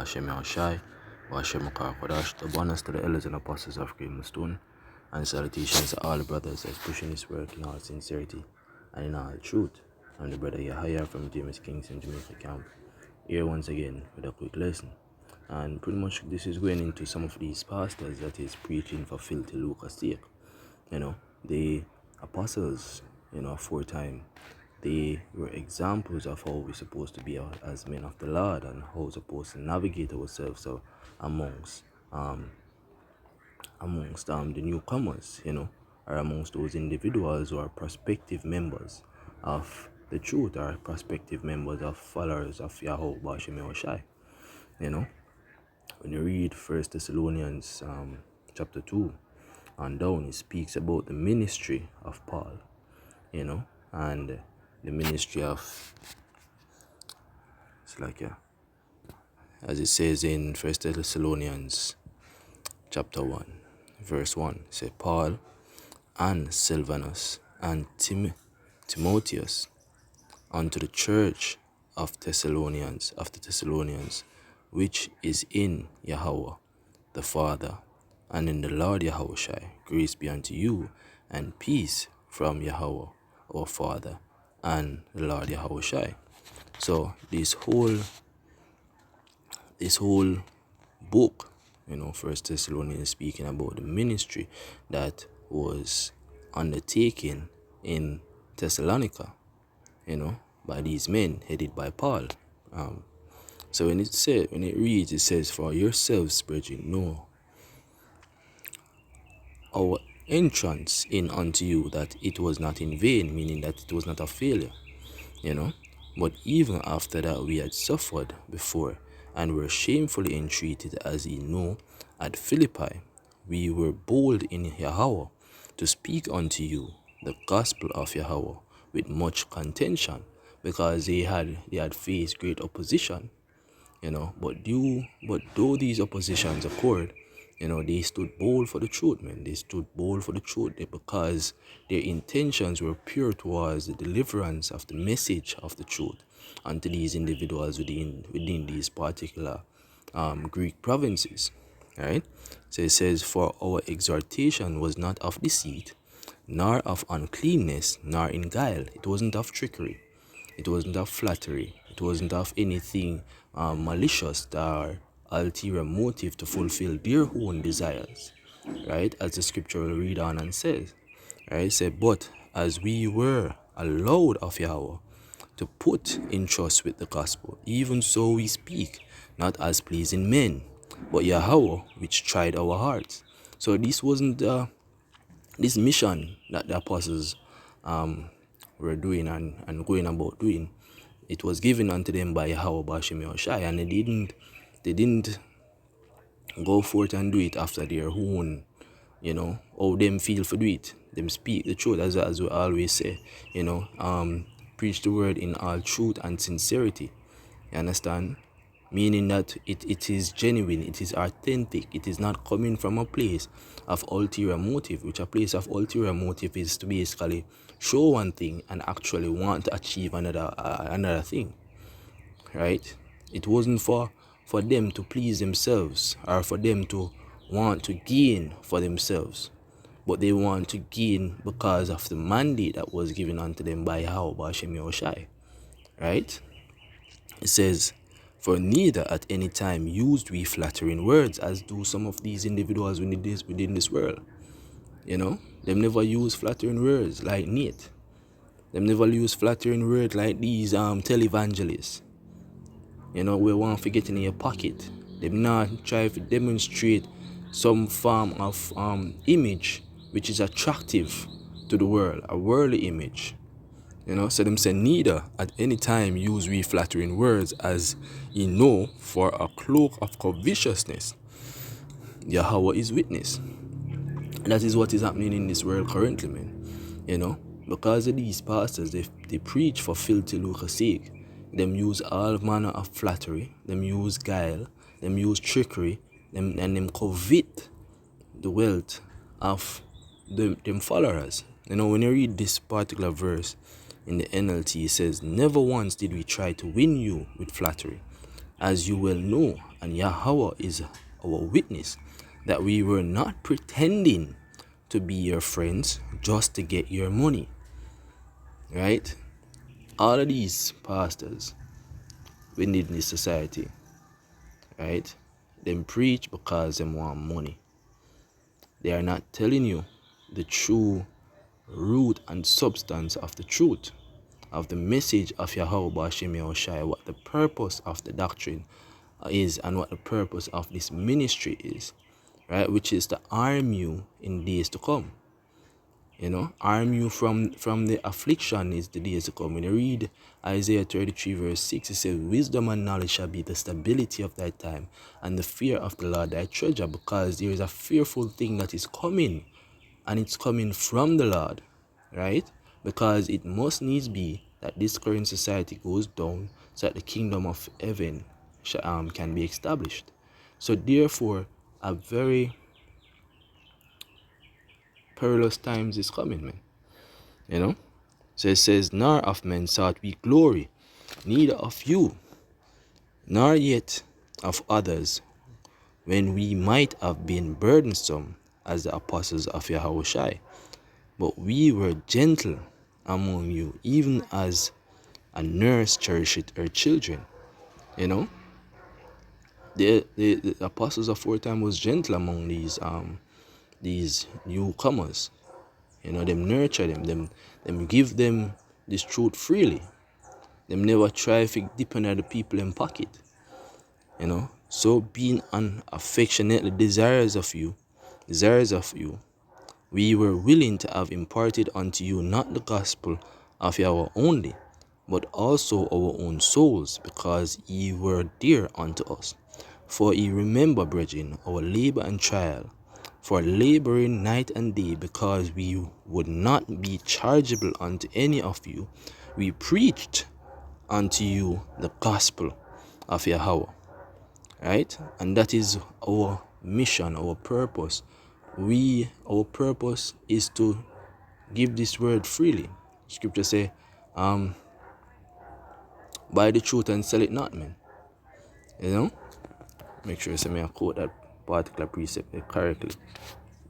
Washem Yahushai, Washem Kodash, the bonus to the elders and apostles of Green Stone, and salutations to all the brothers that's pushing this work in all sincerity and in all truth. I'm the brother Yahya from James Kingston, Jamaica camp, here once again with a quick lesson. And pretty much this is going into some of these pastors that is preaching for filthy lucre's sake. The apostles, aforetime, they were examples of how we're supposed to be as men of the Lord and how we're supposed to navigate ourselves amongst the newcomers, or amongst those individuals who are prospective members of the truth or prospective members of followers of Yahweh Bashem Yahushai. When you read 1 Thessalonians chapter 2 and down, it speaks about the ministry of Paul, and the ministry of, as it says in 1 Thessalonians chapter 1, verse 1, it says, Paul and Silvanus and Timotheus unto the church of the Thessalonians, which is in Yahweh the Father, and in the Lord Yahushai, grace be unto you, and peace from Yahweh our Father, and the Lord Yahushai. So this whole book, First Thessalonians, speaking about the ministry that was undertaken in Thessalonica, by these men headed by Paul. So when it reads, it says, for yourselves, brethren, know our entrance in unto you, that it was not in vain, meaning that it was not a failure, But even after that we had suffered before, and were shamefully entreated, as ye know, at Philippi, we were bold in Yahweh to speak unto you the gospel of Yahweh with much contention, because they had faced great opposition, But though these oppositions occurred, they stood bold for the truth, man. They stood bold for the truth because their intentions were pure towards the deliverance of the message of the truth unto these individuals within these particular Greek provinces. Right? So it says, for our exhortation was not of deceit, nor of uncleanness, nor in guile. It wasn't of trickery. It wasn't of flattery. It wasn't of anything malicious or ulterior motive to fulfill their own desires, right? As the scripture will read on and says, right? It said, but as we were allowed of Yahweh to put in trust with the gospel, even so we speak, not as pleasing men, but Yahweh which tried our hearts. So this wasn't this mission that the apostles were doing and going about doing. It was given unto them by Yahweh Bashem Yahushai, and they didn't go forth and do it after their own, how them feel for do it. Them speak the truth, as we always say, preach the word in all truth and sincerity. You understand? Meaning that it is genuine, it is authentic, it is not coming from a place of ulterior motive, which a place of ulterior motive is to basically show one thing and actually want to achieve another thing, right? It wasn't for them to please themselves or for them to want to gain for themselves, but they want to gain because of the mandate that was given unto them by Yahweh Bashem Yahushai, right? It says, for neither at any time used we flattering words, as do some of these individuals within this world. Them never use flattering words like Nate. Them never use flattering words like these televangelists. We want to get in your pocket. Them not try to demonstrate some form of image which is attractive to the world, a worldly image. So them say, neither at any time use we flattering words, as ye know, for a cloak of covetousness. Yahweh is witness. And that is what is happening in this world currently, man. Because of these pastors, they preach for filthy lucre's sake. Them use all manner of flattery, them use guile, them use trickery, and them covet the wealth of them followers. When you read this particular verse in the NLT, it says, never once did we try to win you with flattery, as you well know, And Yahweh is our witness that we were not pretending to be your friends just to get your money. Right? All of these pastors within this society, right? Them preach because they want money. They are not telling you the true root and substance of the truth, of the message of Yahweh Bashim Yahushai, what the purpose of the doctrine is and what the purpose of this ministry is, right? Which is to arm you in days to come. Arm you from the affliction is the days to come. When you read Isaiah 33 verse 6, it says, wisdom and knowledge shall be the stability of thy time, and the fear of the Lord thy treasure, because there is a fearful thing that is coming, and it's coming from the Lord, right? Because it must needs be that this current society goes down so that the kingdom of heaven can be established. So therefore, a very perilous times is coming, man. So it says, nor of men sought we glory, neither of you, nor yet of others, when we might have been burdensome as the apostles of Yahushai. But we were gentle among you, even as a nurse cherisheth her children. You know, the apostles of time was gentle among these newcomers. Them nurture them give them this truth freely. Them never try to dip into the people in pocket. So being affectionately desirous of you, we were willing to have imparted unto you not the gospel of Yahweh only, but also our own souls, because ye were dear unto us. For ye remember, brethren, our labor and trial, for laboring night and day, because we would not be chargeable unto any of you, we preached unto you the gospel of Yahweh. Right? And that is our mission, our purpose. Our purpose is to give this word freely. Scripture say, buy the truth and sell it not, man. Make sure I quote that particular precept correctly.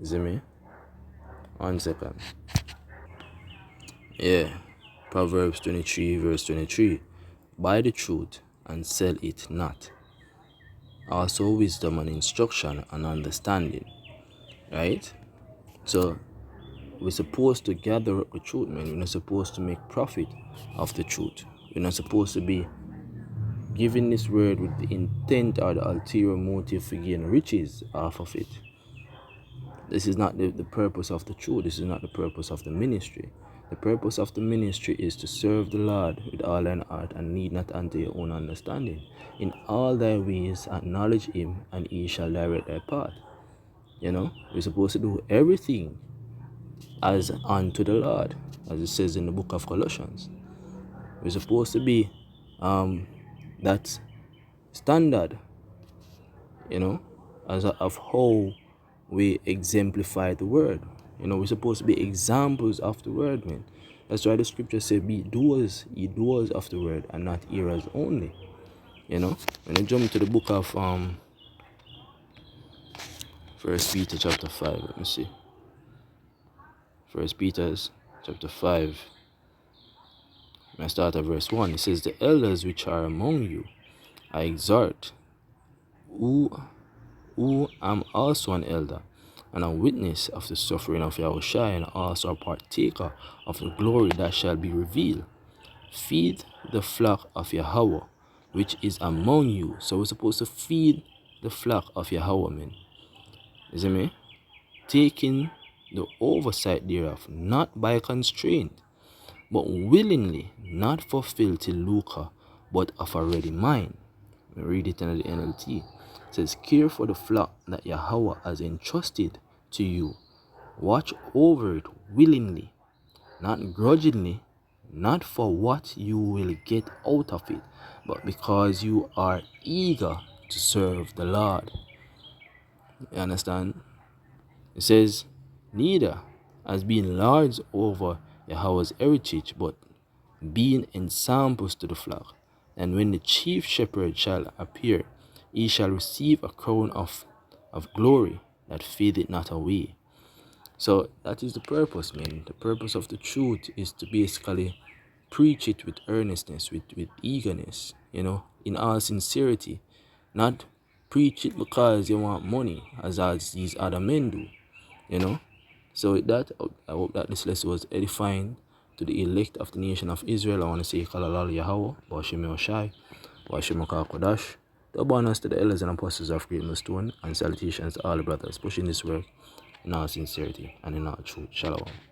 You see me? 1 second. Yeah. Proverbs 23 verse 23. Buy the truth and sell it not. Also wisdom and instruction and understanding. Right? So we're supposed to gather up the truth, man. We're not supposed to make profit of the truth. We're not supposed to be giving this word with the intent or the ulterior motive to gain riches off of it. This is not the purpose of the truth. This is not the purpose of the ministry. The purpose of the ministry is to serve the Lord with all thine heart, and lean not unto your own understanding. In all thy ways acknowledge him, and he shall direct thy path. We're supposed to do everything as unto the Lord, as it says in the book of Colossians. We're supposed to be that standard, of how we exemplify the word. We're supposed to be examples of the word, man. That's why the scripture says, be doers, ye doers of the word, and not hearers only. When I jump to the book of First Peter chapter 5, let me see. First Peter chapter 5. When I start at verse 1, it says, the elders which are among you I exhort, who am also an elder, and a witness of the suffering of Yahushua, and also a partaker of the glory that shall be revealed. Feed the flock of Yahweh, which is among you. So we're supposed to feed the flock of Yahweh, man. You see me? Taking the oversight thereof, not by constraint, but willingly, not for filthy lucre, but of a ready mind. We read it in the NLT. It says, care for the flock that Yahweh has entrusted to you. Watch over it willingly, not grudgingly, not for what you will get out of it, but because you are eager to serve the Lord. You understand? It says, neither as being lords over Yahweh's heritage, but being ensamples to the flock. And when the chief shepherd shall appear, he shall receive a crown of glory that fadeth not away. So that is the purpose, man. The purpose of the truth is to basically preach it with earnestness, with eagerness, in all sincerity. Not preach it because you want money, as these other men do, you know. So with that, I hope that this lesson was edifying to the elect of the nation of Israel. I want to say Kalalal Yahweh, Bashim Yoshai, Bashim Kodash. The abundance to the elders and apostles of Great Millstone, and salutations to all the brothers pushing this work in all sincerity and in all truth. Shalom.